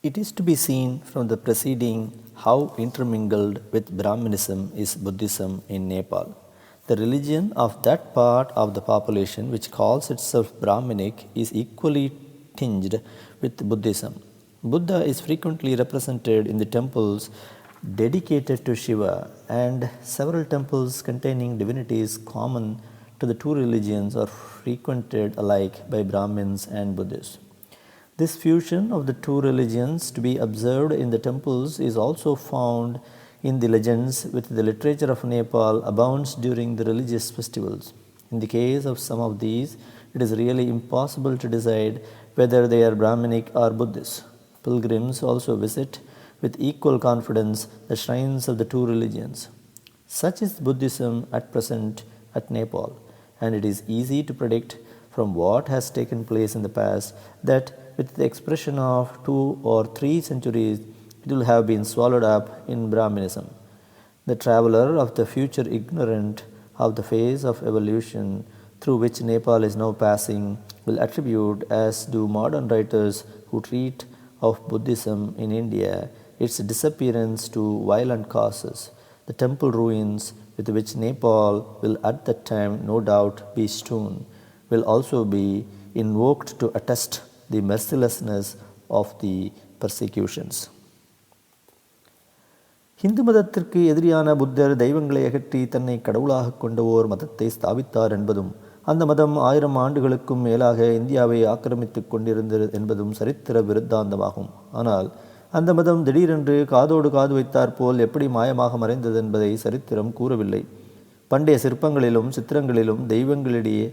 It is to be seen from the preceding how intermingled with Brahminism is Buddhism in Nepal. The religion of that part of the population which calls itself Brahminic is equally tinged with Buddhism. Buddha is frequently represented in the temples dedicated to Shiva, and several temples containing divinities common to the two religions are frequented alike by Brahmins and Buddhists. This fusion of the two religions to be observed in the temples is also found in the legends which the literature of Nepal abounds during the religious festivals. In the case of some of these, it is really impossible to decide whether they are Brahminic or Buddhist. Pilgrims also visit with equal confidence the shrines of the two religions. Such is Buddhism at present at Nepal, and it is easy to predict from what has taken place in the past that with the expression of 2 or 3 centuries, it will have been swallowed up in Brahminism. The traveler of the future, ignorant of the phase of evolution through which Nepal is now passing, will attribute, as do modern writers who treat of Buddhism in India, its disappearance to violent causes. The temple ruins with which Nepal will at that time no doubt be strewn will also be invoked to attest the mercilessness of the persecutions. Hindu மதத்திற்கு எதிரியான புத்தர் தெய்வங்களை அகற்றி தன்னை கடவுளாக கொண்ட ஓர் மதத்தை ஸ்தாபித்தார் என்பதும், அந்த மதம் 1000 ஆண்டுகளுக்கும் மேலாக இந்தியாவை ஆக்கிரமித்துக் கொண்டிருந்தது என்பதும் சரித்திர விருத்தாந்தமாகும். ஆனால் அந்த மதம் திடீரென்று காதோடு காது வைத்தாற் போல் எப்படி மாயமாக மறைந்தது என்பதை சரித்திரம் கூறவில்லை. பண்டைய சிற்பங்களிலும் சித்திரங்களிலும் தெய்வங்களிடையே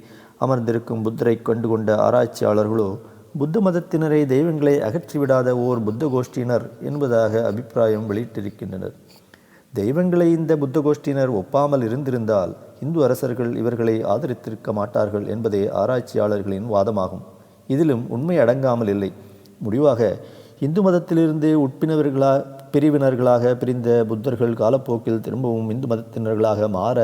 அமர்ந்திருக்கும் புத்தரை கண்டுகொண்ட ஆராய்ச்சியாளர்களோ புத்த மதத்தினரை தெய்வங்களை அகற்றிவிடாத ஓர் புத்த கோஷ்டியினர் என்பதாக அபிப்பிராயம் வெளியிட்டிருக்கின்றனர். தெய்வங்களை இந்த புத்த கோஷ்டியினர் ஒப்பாமல் இருந்திருந்தால் இந்து அரசர்கள் இவர்களை ஆதரித்திருக்க மாட்டார்கள் என்பதே ஆராய்ச்சியாளர்களின் வாதமாகும். இதிலும் உண்மை அடங்காமல் இல்லை. முடிவாக இந்து மதத்திலிருந்து பிரிவினர்களாக பிரிந்த புத்தர்கள் காலப்போக்கில் திரும்பவும் இந்து மதத்தினர்களாக மாற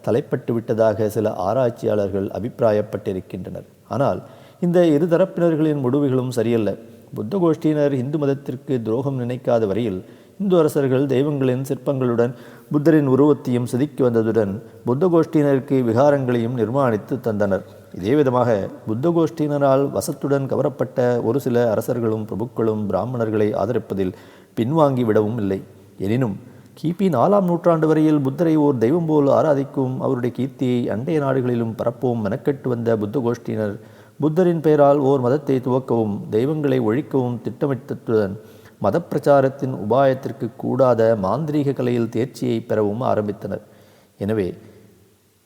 தலைப்பட்டு விட்டதாக சில ஆராய்ச்சியாளர்கள் அபிப்பிராயப்பட்டிருக்கின்றனர். ஆனால் இந்த இருதரப்பினர்களின் முடிவுகளும் சரியல்ல. புத்த கோஷ்டியினர் இந்து மதத்திற்கு துரோகம் நினைக்காத வரையில் இந்து அரசர்கள் தெய்வங்களின் சிற்பங்களுடன் புத்தரின் உருவத்தையும் செதுக்கி வந்ததுடன் புத்த கோஷ்டியினருக்கு விகாரங்களையும் நிர்மாணித்து தந்தனர். இதே விதமாக புத்த கோஷ்டியினரால் வசத்துடன் கவரப்பட்ட ஒரு சில அரசர்களும் பிரபுக்களும் பிராமணர்களை ஆதரிப்பதில் பின்வாங்கி விடவும் இல்லை. எனினும் கிபி 4ஆம் நூற்றாண்டு வரையில் புத்தரை ஓர் தெய்வம் போல் ஆராதிக்கும், அவருடைய கீர்த்தியை அண்டைய நாடுகளிலும் பரப்பவும் மெனக்கெட்டு வந்த புத்த கோஷ்டியினர் புத்தரின் பெயரால் ஓர் மதத்தை துவக்கவும் தெய்வங்களை ஒழிக்கவும் திட்டமிட்டதுடன் மத பிரச்சாரத்தின் உபாயத்திற்கு கூடாத மாந்திரீக கலையில் தேர்ச்சியை பெறவும் ஆரம்பித்தனர். எனவே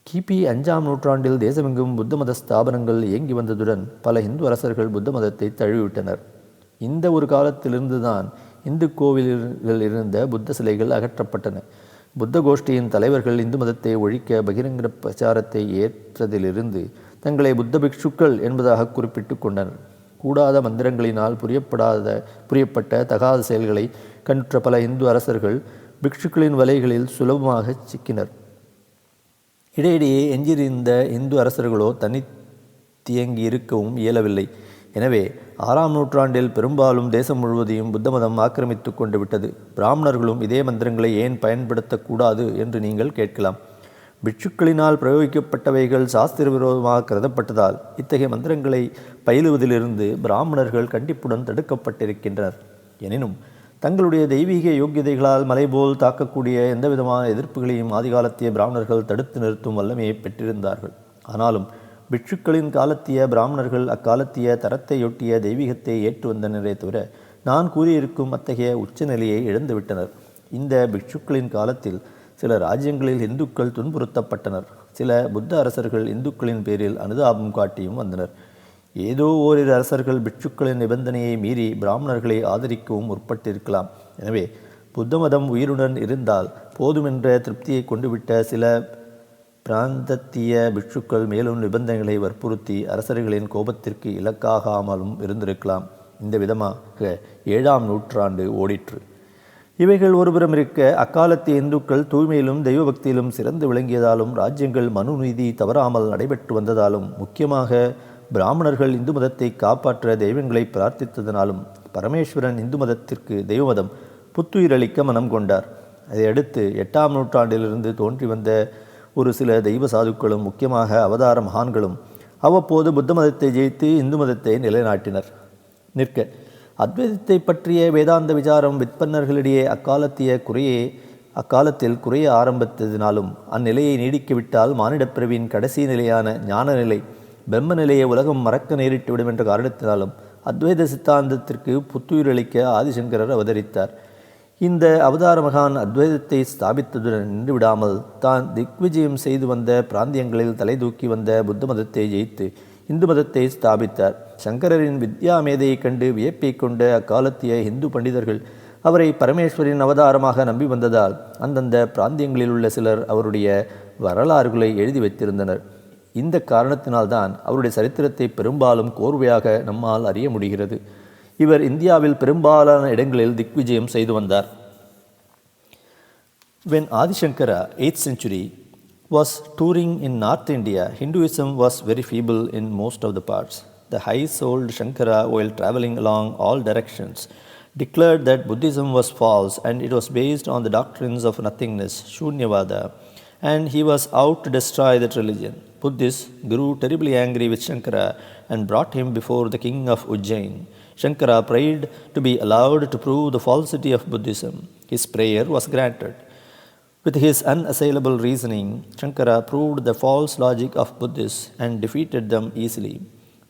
கிபி 5ஆம் நூற்றாண்டில் தேசமெங்கும் புத்த மத ஸ்தாபனங்கள் இயங்கி வந்ததுடன் பல இந்து அரசர்கள் புத்த மதத்தை தழுவிவிட்டனர். இந்த ஒரு காலத்திலிருந்துதான் இந்து கோவில்களில் இருந்த புத்த சிலைகள் அகற்றப்பட்டன. புத்த கோஷ்டியின் தலைவர்கள் இந்து மதத்தை ஒழிக்க பகிரங்க பிரச்சாரத்தை ஏற்றதிலிருந்து தங்களை புத்த பிக்ஷுக்கள் என்பதாக குறிப்பிட்டு கொண்டனர். கூடாத மந்திரங்களினால் புரியப்பட்ட தகாத செயல்களை கண்ணுற்ற பல இந்து அரசர்கள் பிக்ஷுக்களின் வலைகளில் சுலபமாக சிக்கினர். இடையிடையே எஞ்சியிருந்த இந்து அரசர்களோ தனித்தியங்கி இருக்கவும் இயலவில்லை. எனவே 6ஆம் நூற்றாண்டில் பெரும்பாலும் தேசம் முழுவதையும் புத்த மதம் ஆக்கிரமித்து கொண்டு விட்டது. பிராமணர்களும் இதே மந்திரங்களை ஏன் பயன்படுத்தக்கூடாது என்று நீங்கள் கேட்கலாம். பிட்சுக்களினால் பிரயோகிக்கப்பட்டவைகள் சாஸ்திர விரோதமாக கருதப்பட்டதால் இத்தகைய மந்திரங்களை பயிலுவதிலிருந்து பிராமணர்கள் கண்டிப்புடன் தடுக்கப்பட்டிருக்கின்றனர். எனினும் தங்களுடைய தெய்வீக யோக்கியதைகளால் மலைபோல் தாக்கக்கூடிய எந்தவிதமான எதிர்ப்புகளையும் ஆதிகாலத்திய பிராமணர்கள் தடுத்து நிறுத்தும் வல்லமையை பெற்றிருந்தார்கள். ஆனாலும் பிட்சுக்களின் காலத்திய பிராமணர்கள் அக்காலத்திய தரத்தையொட்டிய தெய்வீகத்தை ஏற்று வந்தனரே தவிர நான் கூறியிருக்கும் அத்தகைய உச்சநிலையை இழந்துவிட்டனர். இந்த பிட்சுக்களின் காலத்தில் சில ராஜ்யங்களில் இந்துக்கள் துன்புறுத்தப்பட்டனர். சில புத்த அரசர்கள் இந்துக்களின் பேரில் அனுதாபம் காட்டியும் வந்தனர். ஏதோ ஓரிரு அரசர்கள் பிட்சுக்களின் நிபந்தனையை மீறி பிராமணர்களை ஆதரிக்கவும் முற்பட்டிருக்கலாம். எனவே புத்த மதம் உயிருடன் இருந்தால் போதுமென்ற திருப்தியை கொண்டுவிட்ட சில பிராந்தத்திய பிட்சுக்கள் மேலும் நிபந்தனைகளை வற்புறுத்தி அரசர்களின் கோபத்திற்கு இலக்காகாமலும் இருந்திருக்கலாம். இந்த விதமாக 7ஆம் நூற்றாண்டு ஓடிற்று. இவைகள் ஒருபுறம் இருக்க, அக்காலத்திய இந்துக்கள் தூய்மையிலும் தெய்வ பக்தியிலும் சிறந்து விளங்கியதாலும் ராஜ்யங்கள் மனு நீதி தவறாமல் நடைபெற்று வந்ததாலும் முக்கியமாக பிராமணர்கள் இந்து மதத்தை காப்பாற்ற தெய்வங்களை பிரார்த்தித்ததனாலும் பரமேஸ்வரன் இந்து மதத்திற்கு தெய்வ மதம் புத்துயிரளிக்க மனம் கொண்டார். அதையடுத்து 8ஆம் நூற்றாண்டிலிருந்து தோன்றி வந்த ஒரு சில தெய்வ சாதுக்களும் முக்கியமாக அவதார மகான்களும் அவ்வப்போது புத்த மதத்தை ஜெயித்து இந்து மதத்தை நிலைநாட்டினர். நிற்க அத்வைதத்தை பற்றிய வேதாந்த விசாரம் விற்பன்னர்களிடையே அக்காலத்தில் குறைய ஆரம்பித்ததினாலும் அந்நிலையை நீடிக்கவிட்டால் மானிடப் பிறவியின் கடைசி நிலையான ஞான நிலை பிரம்ம நிலையை உலகம் மறக்க நேரிட்டுவிடும் என்ற காரணத்தினாலும் அத்வைத சித்தாந்தத்திற்கு புத்துயிரளிக்க ஆதிசங்கரர் அவதரித்தார். இந்த அவதார மகான் அத்வைதத்தை ஸ்தாபித்ததுடன் நின்று விடாமல் தான் திக்விஜயம் செய்து வந்த பிராந்தியங்களில் தலை தூக்கி வந்த புத்த மதத்தை ஜெயித்து இந்து மதத்தை ஸ்தாபித்தார். சங்கரரின் வித்யா மேதையைக் கண்டு வியப்பை கொண்ட அக்காலத்திய இந்து பண்டிதர்கள் அவரை பரமேஸ்வரின் அவதாரமாக நம்பி வந்ததால் அந்தந்த பிராந்தியங்களில் உள்ள சிலர் அவருடைய வரலாறுகளை எழுதி வைத்திருந்தனர். இந்த காரணத்தினால்தான் அவருடைய சரித்திரத்தை பெரும்பாலும் கோர்வையாக நம்மால் அறிய முடிகிறது. இவர் இந்தியாவில் பெரும்பாலான இடங்களில் திக்விஜயம் செய்து வந்தார். When Adishankara, 8th century, was touring in North India, Hinduism was very feeble in most of the parts. The high-souled Shankara, while traveling along all directions, declared that Buddhism was false and it was based on the doctrines of nothingness, Shunyavada, and he was out to destroy that religion. Buddhists grew terribly angry with Shankara and brought him before the king of Ujjain. Shankara prayed to be allowed to prove the falsity of Buddhism. His prayer was granted. With his unassailable reasoning, Shankara proved the false logic of Buddhists and defeated them easily.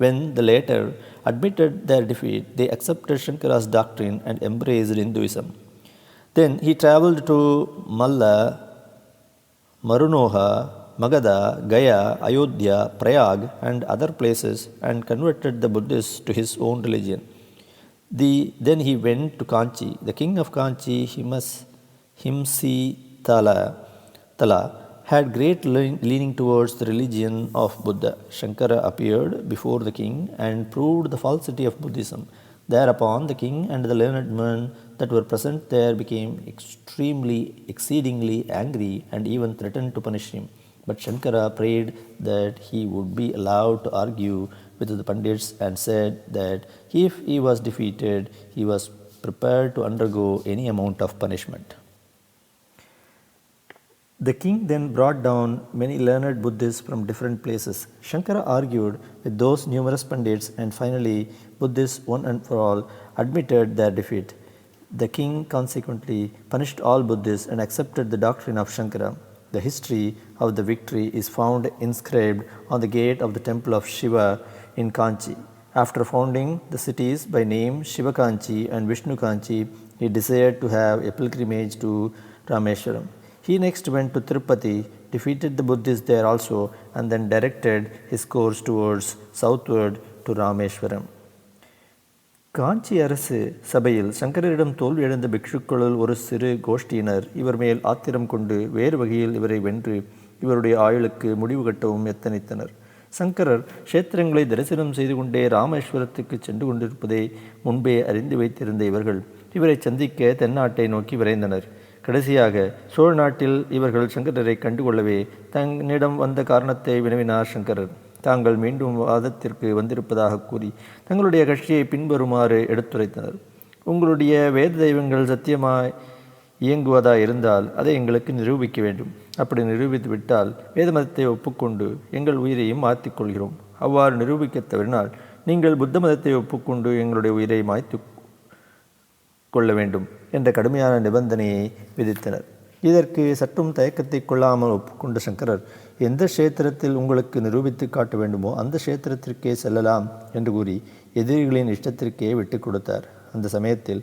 When the latter admitted their defeat, they accepted Shankara's doctrine and embraced Hinduism. Then he traveled to Malla, Marunoha, Magadha, Gaya, Ayodhya, Prayag and other places and converted the Buddhists to his own religion. Then he went to Kanchi. The king of Kanchi, Tala, had great leaning towards the religion of Buddha. Shankara appeared before the king and proved the falsity of Buddhism. Thereupon the king and the learned men that were present there became exceedingly angry and even threatened to punish him. But Shankara prayed that he would be allowed to argue with the Pandits and said that if he was defeated, he was prepared to undergo any amount of punishment. The king then brought down many learned Buddhists from different places. Shankara argued with those numerous Pandits and finally Buddhists one and for all admitted their defeat. The king consequently punished all Buddhists and accepted the doctrine of Shankara. The history of the victory is found inscribed on the gate of the temple of Shiva in Kanchi. After founding the cities by name Shiva Kanchi and Vishnu Kanchi, he desired to have a pilgrimage to Rameshwaram. He next went to Tirupati, defeated the Buddhists there also, and then directed his course towards southward to Rameshwaram. காஞ்சி அரசு சபையில் சங்கரரிடம் தோல்வியடைந்த பிக்ஷுக்களுள் ஒரு சிறு கோஷ்டியினர் இவர் மேல் ஆத்திரம் கொண்டு வேறு வகையில் இவரை வென்று இவருடைய ஆயுளுக்கு முடிவு கட்டவும் எத்தனித்தனர். சங்கரர் க்ஷேத்திரங்களை தரிசனம் செய்து கொண்டே ராமேஸ்வரத்துக்கு சென்று கொண்டிருப்பதை முன்பே அறிந்து வைத்திருந்த இவர்கள் இவரை சந்திக்க தென்னாட்டை நோக்கி விரைந்தனர். கடைசியாக சோழ நாட்டில் இவர்கள் சங்கரரை கண்டுகொள்ளவே தன்னிடம் வந்த காரணத்தை வினவினார். சங்கரர் தாங்கள் மீண்டும் வாதத்திற்கு வந்திருப்பதாக கூறி தங்களுடைய கட்சியை பின்வருமாறு எடுத்துரைத்தனர். உங்களுடைய வேத தெய்வங்கள் சத்தியமாய் இயங்குவதா இருந்தால் அதை எங்களுக்கு நிரூபிக்க வேண்டும். அப்படி நிரூபித்து விட்டால் வேத மதத்தை ஒப்புக்கொண்டு எங்கள் உயிரையும் மாற்றிக்கொள்கிறோம். அவ்வாறு நிரூபிக்க தவறினால் நீங்கள் புத்த மதத்தை ஒப்புக்கொண்டு எங்களுடைய உயிரை மாய்த்து கொள்ள வேண்டும் என்ற கடுமையான நிபந்தனையை விதித்தனர். இதற்கு சற்றும் தயக்கத்தை கொள்ளாமல் ஒப்புக்கொண்ட சங்கரர் எந்த க்ஷேத்திரத்தில் உங்களுக்கு நிரூபித்து காட்ட வேண்டுமோ அந்த க்ஷேத்திரத்திற்கே செல்லலாம் என்று கூறி எதிரிகளின் இஷ்டத்திற்கே விட்டு கொடுத்தார். அந்த சமயத்தில்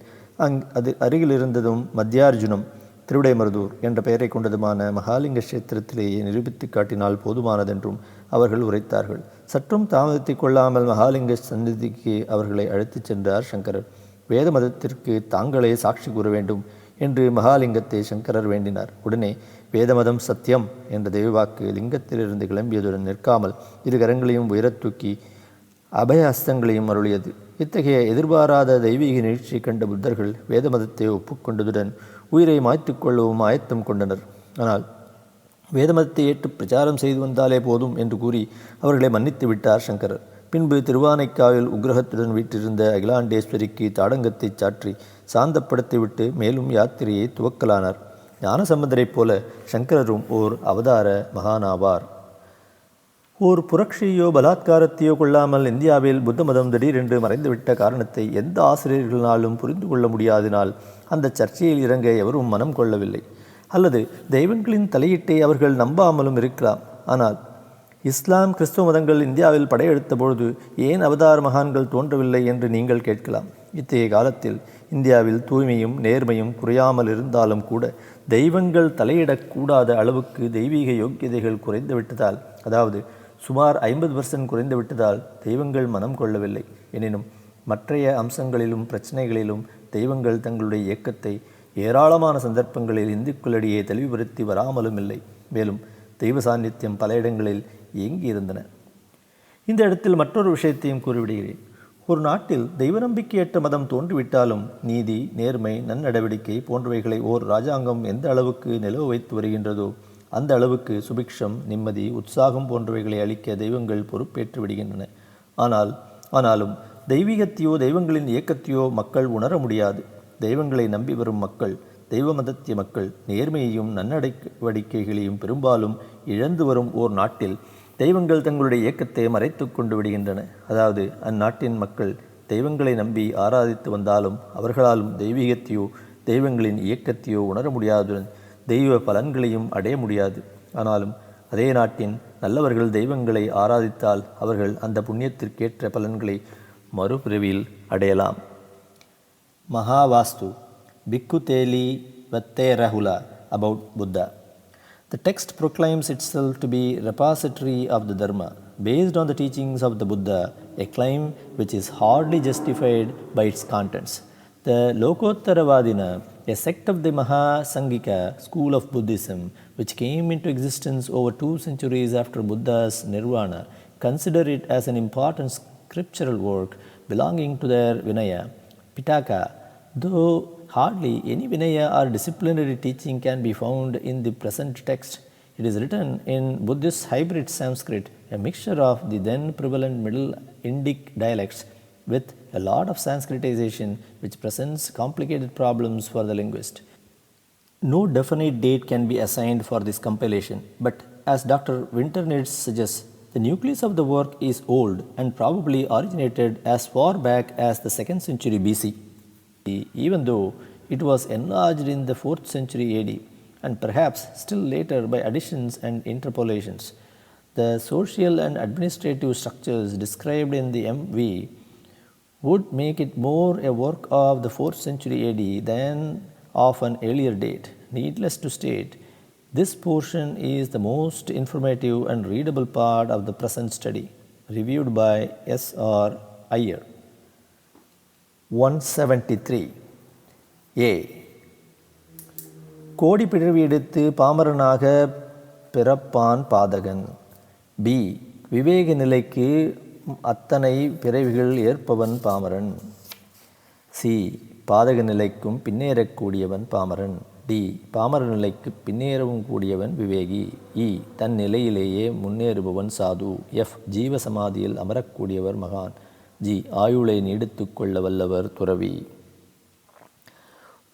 அது அருகில் இருந்ததும் மத்தியார்ஜுனம் திருவிடைமருதூர் என்ற பெயரை கொண்டதுமான மகாலிங்க க்ஷேத்திரத்திலேயே நிரூபித்து காட்டினால் போதுமானதென்றும் அவர்கள் உரைத்தார்கள். சற்றும் தாமதத்தை கொள்ளாமல் மகாலிங்க சந்நிதிக்கு அவர்களை அழைத்துச் சென்றார் சங்கரர். வேத மதத்திற்கு தாங்களே சாட்சி கூற வேண்டும் என்று மகாலிங்கத்தை சங்கரர் வேண்டினார். உடனே வேதமதம் சத்தியம் என்ற தெய்வாக்கு லிங்கத்திலிருந்து கிளம்பியதுடன் நிற்காமல் இரு கரங்களையும் உயரத் தூக்கி அபய ஹஸ்தங்களையும் அருளியது. இத்தகைய எதிர்பாராத தெய்வீக நிகழ்ச்சியை கண்ட புத்தர்கள் வேத மதத்தை ஒப்புக்கொண்டதுடன் உயிரை மாய்த்து கொள்ளவும் ஆயத்தம் கொண்டனர். ஆனால் வேத மதத்தை ஏற்று பிரச்சாரம் செய்து வந்தாலே போதும் என்று கூறி அவர்களை மன்னித்து விட்டார் சங்கரர். பின்பு திருவானைக்காவில் உக்கிரகத்துடன் வீற்றிருந்த அகிலாண்டேஸ்வரிக்கு தாடங்கத்தை சாற்றி சாந்தப்படுத்திவிட்டு மேலும் யாத்திரையை துவக்கலானார். ஞானசம்பந்தரைப் போல சங்கரரும் ஓர் அவதார மகானாவார். ஓர் புரட்சியோ பலாத்காரத்தையோ கொள்ளாமல் இந்தியாவில் புத்த மதம் திடீரென்று மறைந்துவிட்ட காரணத்தை எந்த ஆசிரியர்களாலும் புரிந்து கொள்ள முடியாதனால் அந்த சர்ச்சையில் இறங்க எவரும் மனம் கொள்ளவில்லை. அல்லது தெய்வங்களின் தலையீட்டை அவர்கள் நம்பாமலும் இருக்கலாம். ஆனால் இஸ்லாம் கிறிஸ்துவ மதங்கள் இந்தியாவில் படையெடுத்த பொழுது ஏன் அவதார மகான்கள் தோன்றவில்லை என்று நீங்கள் கேட்கலாம். இத்தகைய காலத்தில் இந்தியாவில் தூய்மையும் நேர்மையும் குறையாமல் இருந்தாலும் கூட தெய்வங்கள் தலையிடக்கூடாத அளவுக்கு தெய்வீக யோக்கியதைகள் குறைந்துவிட்டதால், அதாவது சுமார் 50% குறைந்துவிட்டதால் தெய்வங்கள் மனம் கொள்ளவில்லை. எனினும் மற்றைய அம்சங்களிலும் பிரச்சனைகளிலும் தெய்வங்கள் தங்களுடைய இயக்கத்தை ஏராளமான சந்தர்ப்பங்களில் இந்துக்களிடையே தெளிவுபடுத்தி வராமலும் இல்லை. மேலும் தெய்வ சாநித்தியம் பல இடங்களில் இயங்கி இருந்தன. இந்த இடத்தில் மற்றொரு விஷயத்தையும் கூறிவிடுகிறேன். ஒரு நாட்டில் தெய்வ நம்பிக்கையற்ற மதம் தோன்றிவிட்டாலும் நீதி, நேர்மை, நன்னடவடிக்கை போன்றவைகளை ஓர் இராஜாங்கம் எந்த அளவுக்கு நிலவு வைத்து வருகின்றதோ அந்த அளவுக்கு சுபிக்ஷம், நிம்மதி, உற்சாகம் போன்றவைகளை அளிக்க தெய்வங்கள் பொறுப்பேற்று விடுகின்றன. ஆனாலும் தெய்வீகத்தையோ தெய்வங்களின் இயக்கத்தையோ மக்கள் உணர முடியாது. தெய்வங்களை நம்பி வரும் மக்கள், தெய்வ மதத்திய மக்கள் நேர்மையையும் நன்னடவடிக்கைகளையும் பெரும்பாலும் இழந்து வரும் ஓர் நாட்டில் தெய்வங்கள் தங்களுடைய இயக்கத்தை மறைத்து கொண்டு விடுகின்றன. அதாவது அந்நாட்டின் மக்கள் தெய்வங்களை நம்பி ஆராதித்து வந்தாலும் அவர்களாலும் தெய்வீகத்தையோ தெய்வங்களின் இயக்கத்தையோ உணர முடியாதுடன் தெய்வ பலன்களையும் அடைய முடியாது. ஆனாலும் அதே நாட்டின் நல்லவர்கள் தெய்வங்களை ஆராதித்தால் அவர்கள் அந்த புண்ணியத்திற்கேற்ற பலன்களை மறுபிறவியில் அடையலாம். மகாவாஸ்து பிக்கு Teli வத்தேரஹுலா about Buddha. The text proclaims itself to be repository of the Dharma, based on the teachings of the Buddha, a claim which is hardly justified by its contents. The Lokottaravadina, a sect of the Mahasangika school of Buddhism, which came into existence over 2 centuries after Buddha's Nirvana, consider it as an important scriptural work belonging to their Vinaya, Pitaka, though hardly any Vinaya or disciplinary teaching can be found in the present text. It is written in Buddhist hybrid Sanskrit, a mixture of the then prevalent Middle Indic dialects with a lot of Sanskritization, which presents complicated problems for the linguist. No definite date can be assigned for this compilation, but as Dr. Winternitz suggests, the nucleus of the work is old and probably originated as far back as the 2nd century BC, even though it was enlarged in the 4th century AD and perhaps still later by additions and interpolations. The social and administrative structures described in the MV would make it more a work of the 4th century AD than of an earlier date. Needless to state, this portion is the most informative and readable part of the present study. Reviewed by SR Iyer. 173. A. கோடி பிறவி எடுத்து பாமரனாக பிறப்பான் பாதகன். B. விவேக நிலைக்கு அத்தனை பிறவிகள் ஏற்பவன் பாமரன். C. பாதக நிலைக்கும் பின்னேறக்கூடியவன் பாமரன். D. பாமர நிலைக்கு பின்னேறவும் கூடியவன் விவேகி. E. தன் நிலையிலேயே முன்னேறுபவன் சாது. F. ஜீவ சமாதியில் அமரக்கூடியவர் மகான். G. ஆயுளை நீடித்து கொள்ள வல்லவர் துறவி.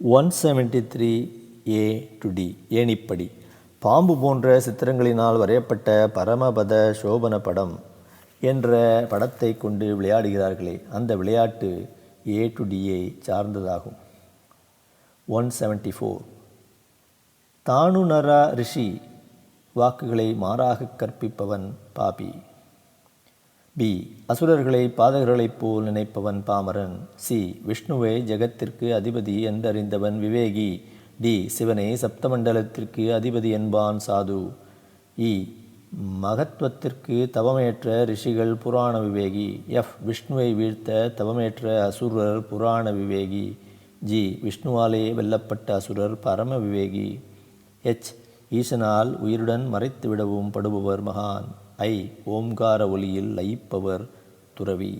173 A to D. ஏணிப்படி. பாம்பு போன்ற சித்திரங்களினால் வரையப்பட்ட பரமபத சோபன படம் என்ற படத்தை கொண்டு விளையாடுகிறார்களே, அந்த விளையாட்டு A to Dயை சார்ந்ததாகும். 174. தானுநரா ரிஷி வாக்குகளை மாறாக கற்பிப்பவன் பாபி. B. அசுரர்களை பாதகர்களைப் போல் நினைப்பவன் பாமரன். C. விஷ்ணுவை ஜெகத்திற்கு அதிபதி என்றறிந்தவன் விவேகி. D. சிவனை சப்தமண்டலத்திற்கு அதிபதி என்பான் சாது. E. மகத்துவத்திற்கு தவமேற்ற ரிஷிகள் புராண விவேகி. F. விஷ்ணுவை வீழ்த்த தவமேற்ற அசுரர் புராண விவேகி. G. விஷ்ணுவாலே வெல்லப்பட்ட அசுரர் பரம விவேகி. H. ஈசனால் உயிருடன் மறைத்து விடவும் படுபவர் மகான். I. ஓம்கார ஒலியில் லயிப்பவர் துறவி.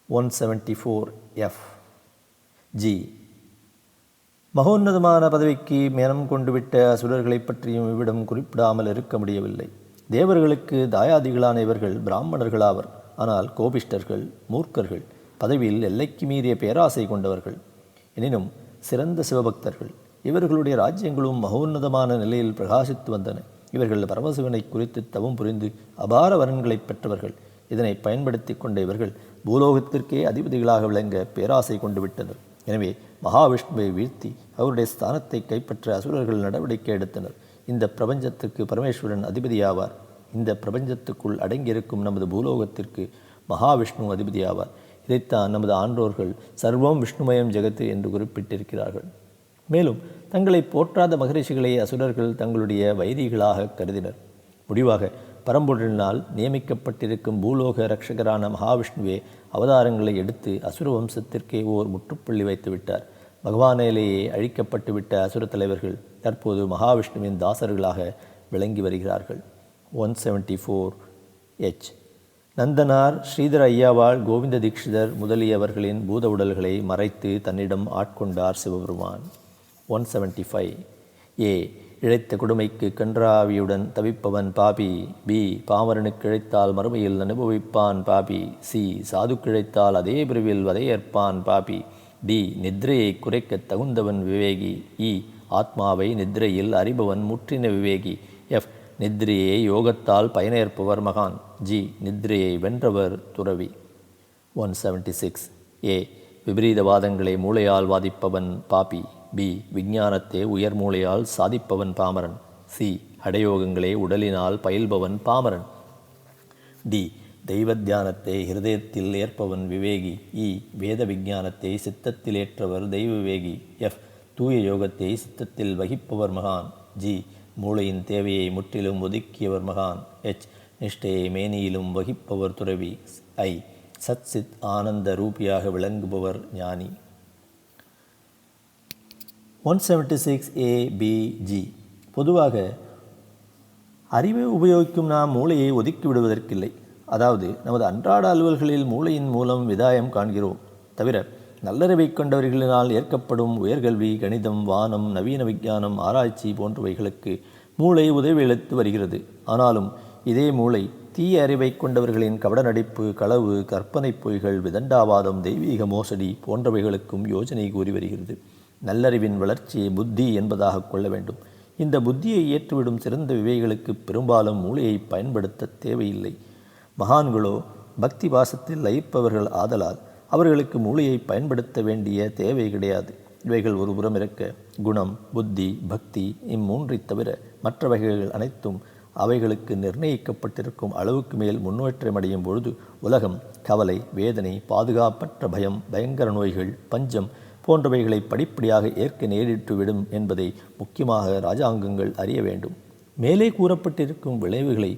174 F. G. மகோன்னதமான பதவிக்கு மேனம் கொண்டு விட்ட அசுரர்களை பற்றியும் இவ்விடம் குறிப்பிடாமல் இருக்க முடியவில்லை. தேவர்களுக்கு தாயாதிகளான இவர்கள் பிராமணர்களாவர். ஆனால் கோபிஷ்டர்கள், மூர்க்கர்கள், பதவியில் எல்லைக்கு மீறிய பேராசை கொண்டவர்கள். எனினும் சிறந்த சிவபக்தர்கள். இவர்களுடைய ராஜ்யங்களும் மகோன்னதமான நிலையில் பிரகாசித்து வந்தன. இவர்கள் பரமசிவனை குறித்து தவம் புரிந்து அபார வரன்களை பெற்றவர்கள். இதனை பயன்படுத்தி கொண்ட இவர்கள் பூலோகத்திற்கே அதிபதிகளாக விளங்க பேராசை கொண்டு விட்டனர். எனவே மகாவிஷ்ணுவை வீழ்த்தி அவருடைய ஸ்தானத்தை கைப்பற்ற அசுரர்கள் நடவடிக்கை எடுத்தனர். இந்த பிரபஞ்சத்திற்கு பரமேஸ்வரன் அதிபதியாவார். இந்த பிரபஞ்சத்துக்குள் அடங்கியிருக்கும் நமது பூலோகத்திற்கு மகாவிஷ்ணு அதிபதியாவார். இதைத்தான் நமது ஆன்றோர்கள் சர்வம் விஷ்ணுமயம் ஜெகத்து என்று குறிப்பிட்டிருக்கிறார்கள். மேலும் தங்களை போற்றாத மகரிஷிகளை அசுரர்கள் தங்களுடைய வைரிகளாக கருதினர். முடிவாக பரம்பொருளினால் நியமிக்கப்பட்டிருக்கும் பூலோக ரட்சகரான மகாவிஷ்ணுவே அவதாரங்களை எடுத்து அசுர வம்சத்திற்கே ஓர் முற்றுப்புள்ளி வைத்து விட்டார். பகவானிலேயே அழிக்கப்பட்டு விட்ட அசுர தலைவர்கள் தற்போது மகாவிஷ்ணுவின் தாசர்களாக விளங்கி வருகிறார்கள். 174H. நந்தனார், ஸ்ரீதர ஐயாவாள், கோவிந்த தீக்ஷிதர் முதலியவர்களின் பூத உடல்களை மறைத்து தன்னிடம் ஆட்கொண்டார் சிவபெருமான். 175A. இழைத்த கொடுமைக்கு கன்றாவியுடன் தவிப்பவன் பாபி. பி. பாமரனுக்கு இழைத்தால் மறுமையில் அனுபவிப்பான் பாபி. சி. சாதுக்கு இழைத்தால் அதே பிரிவில் வதையேற்பான் பாபி. டி. நித்ரையை குறைக்க தகுந்தவன் விவேகி. இ. ஆத்மாவை நித்ரையில் அறிபவன் முற்றின விவேகி. எஃப். நித்ரையை யோகத்தால் பயனேற்பவர் மகான். ஜி. நித்ரையை வென்றவர் துறவி. 176A. விபரீதவாதங்களை மூளையால் வாதிப்பவன் பாபி. பி. விஞ்ஞானத்தை உயர் மூளையால் சாதிப்பவன் பாமரன். சி. அடயோகங்களை உடலினால் பயில்பவன் பாமரன். டி. தெய்வ தியானத்தை ஹிருதயத்தில் ஏற்பவன் விவேகி. இ. வேத விஞ்ஞானத்தை சித்தத்தில் ஏற்றவர் தெய்வ விவேகி. எஃப். தூய யோகத்தை சித்தத்தில் வகிப்பவர் மகான். ஜி. மூளையின் தேவையை முற்றிலும் ஒதுக்கியவர் மகான். எச். நிஷ்டையை மேனியிலும் வகிப்பவர் துறவி. ஐ. சத் சித் ஆனந்த ரூபியாக விளங்குபவர் ஞானி. 176A-B-G. பொதுவாக அறிவை உபயோகிக்கும் நாம் மூளையை ஒதுக்கி விடுவதற்கில்லை. அதாவது நமது அன்றாட அலுவல்களில் மூளையின் மூலம் விதாயம் காண்கிறோம். தவிர நல்லறிவை கொண்டவர்களினால் ஏற்கப்படும் உயர்கல்வி, கணிதம், வானம், நவீன விஞ்ஞானம், ஆராய்ச்சி போன்றவைகளுக்கு மூளை உதவியளித்து வருகிறது. ஆனாலும் இதே மூளை தீய அறிவை கொண்டவர்களின் கபட நடிப்பு, களவு, கற்பனை பொய்கள், விதண்டாவாதம், தெய்வீக மோசடி போன்றவைகளுக்கும் யோசனை கூறி வருகிறது. நல்லறிவின் வளர்ச்சியை புத்தி என்பதாக கொள்ள வேண்டும். இந்த புத்தியை ஏற்றுவிடும் சிறந்த விவேகிகளுக்கு பெரும்பாலும் மூளையை பயன்படுத்த தேவையில்லை. மகான்களோ பக்தி பாசத்தில் லயிப்பவர்கள் ஆதலால் அவர்களுக்கு மூளையை பயன்படுத்த வேண்டிய தேவை கிடையாது. இவைகள் ஒரு புறம் இருக்க, குணம், புத்தி, பக்தி இம்மூன்றை தவிர மற்ற வகைகள் அனைத்தும் அவைகளுக்கு நிர்ணயிக்கப்பட்டிருக்கும் அளவுக்கு மேல் முன்னேற்றம் அடையும் பொழுது உலகம் கவலை, வேதனை, பாதுகாப்பற்ற பயம், பயங்கர நோய்கள், பஞ்சம் போன்றவைகளை படிப்படியாக ஏற்க நேரிட்டுவிடும் என்பதை முக்கியமாக இராஜாங்கங்கள் அறிய வேண்டும். மேலே கூறப்பட்டிருக்கும் விளைவுகளை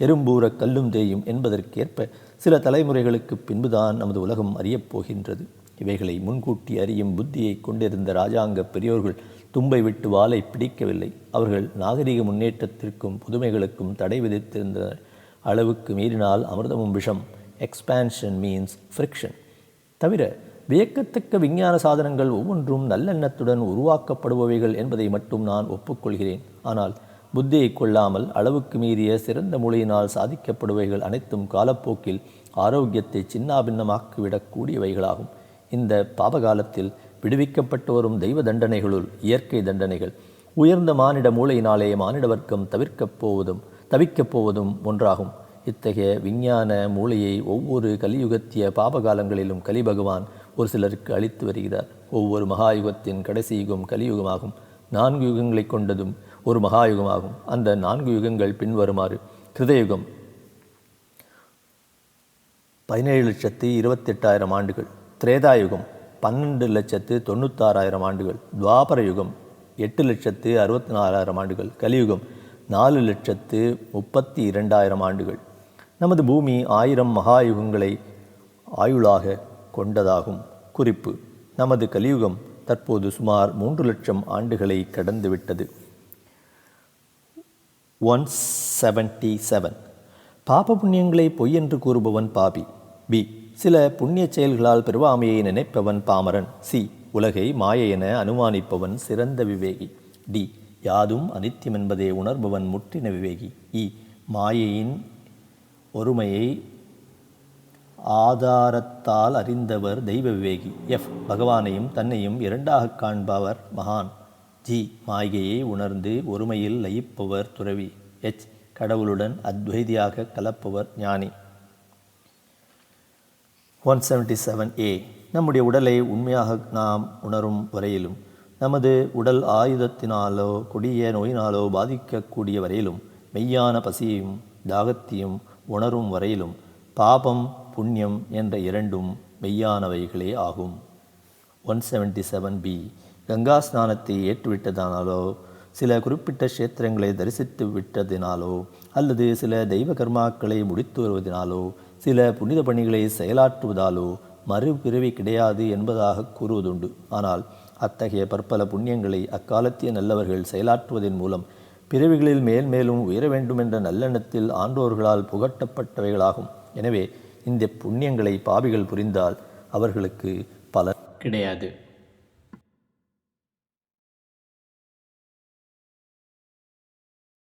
எறும்பூர கல்லும் தேயும் என்பதற்கேற்ப சில தலைமுறைகளுக்கு பின்புதான் நமது உலகம் அறியப் போகின்றது. இவைகளை முன்கூட்டி அறியும் புத்தியை கொண்டிருந்த இராஜாங்க பெரியோர்கள் தும்பை விட்டு வாளை பிடிக்கவில்லை. அவர்கள் நாகரிக முன்னேற்றத்திற்கும் புதுமைகளுக்கும் தடை விதித்திருந்த அளவுக்கு மீறினால் அமிர்தமும் விஷம். Expansion means friction. தவிர வியக்கத்தக்க விஞ்ஞான சாதனங்கள் ஒவ்வொன்றும் நல்லெண்ணத்துடன் உருவாக்கப்படுபவைகள் என்பதை மட்டும் நான் ஒப்புக்கொள்கிறேன். ஆனால் புத்தியை கொள்ளாமல் அளவுக்கு மீறிய சிறந்த மொழியினால் சாதிக்கப்படுவைகள் அனைத்தும் காலப்போக்கில் ஆரோக்கியத்தை சின்னாபின்னமாக்கிவிடக்கூடியவைகளாகும். இந்த பாபகாலத்தில் விடுவிக்கப்பட்டு வரும் தெய்வ தண்டனைகளுள் இயற்கை தண்டனைகள் உயர்ந்த மானிட மூளையினாலே மானிட வர்க்கம் தவிக்கப் போவதும் ஒன்றாகும். இத்தகைய விஞ்ஞான மூளையை ஒவ்வொரு கலியுகத்திய பாபகாலங்களிலும் கலிபகவான் ஒரு சிலருக்கு அளித்து வருகிறார். ஒவ்வொரு மகாயுகத்தின் கடைசி யுகம் கலியுகமாகும். 4 யுகங்களை கொண்டதும் ஒரு மகாயுகமாகும். அந்த 4 யுகங்கள் பின்வருமாறு: கிருதயுகம் 17,28,000 ஆண்டுகள், திரேதாயுகம் 12,96,000 ஆண்டுகள், துவாபர யுகம் 8,64,000 ஆண்டுகள், கலியுகம் 4,32,000 ஆண்டுகள். நமது பூமி 1000 மகாயுகங்களை ஆயுளாக கொண்டதாகும். குறிப்பு: நமது கலியுகம் தற்போது சுமார் 3 லட்சம் ஆண்டுகளை கடந்துவிட்டது. 177. பாப புண்ணியங்களை பொய் என்று கூறுபவன் பாபி. பி. சில புண்ணிய செயல்களால் பெருவாமையை நினைப்பவன் பாமரன். சி. உலகை மாயை என அனுமானிப்பவன் சிறந்த விவேகி. டி. யாதும் அனித்தியம் என்பதை உணர்பவன் முற்றின விவேகி. இ. மாயையின் ஒருமையை ஆதாரத்தால் அறிந்தவர் தெய்வ விவேகி. பகவானையும் தன்னையும் இரண்டாக காண்பவர் மகான். மாயையை உணர்ந்து ஒருமையில் லயிப்பவர் துறவி. கடவுளுடன் அத்வைதியாக கலப்பவர் ஞானி. 177A. நம்முடைய உடலை உண்மையாக நாம் உணரும் வரையிலும், நமது உடல் ஆயுதத்தினாலோ கொடிய நோயினாலோ பாதிக்கக்கூடிய வரையிலும், மெய்யான பசியையும் தாகத்தையும் உணரும் வரையிலும், பாபம் புண்ணியம் என்ற இரண்டும் மெய்யானவைகளே ஆகும். 177B. கங்கா ஸ்நானத்தை ஏற்றுவிட்டதனாலோ, சில குறிப்பிட்ட க்ஷேத்திரங்களை தரிசித்து விட்டதினாலோ, அல்லது சில தெய்வ கர்மாக்களை முடித்து வருவதனாலோ, சில புனித பணிகளை செயலாற்றுவதாலோ மறுபிறவி கிடையாது என்பதாக கூறுவதுண்டு. ஆனால் அத்தகைய பற்பல புண்ணியங்களை அக்காலத்திய நல்லவர்கள் செயலாற்றுவதன் மூலம் பிறவிகளில் மேல்மேலும் உயர வேண்டும் என்ற நல்லெண்ணத்தில் ஆன்றோர்களால் புகட்டப்பட்டவைகளாகும். எனவே இந்த புண்ணியங்களை பாவிகள் புரிந்தால் அவர்களுக்கு பலன் கிடையாது.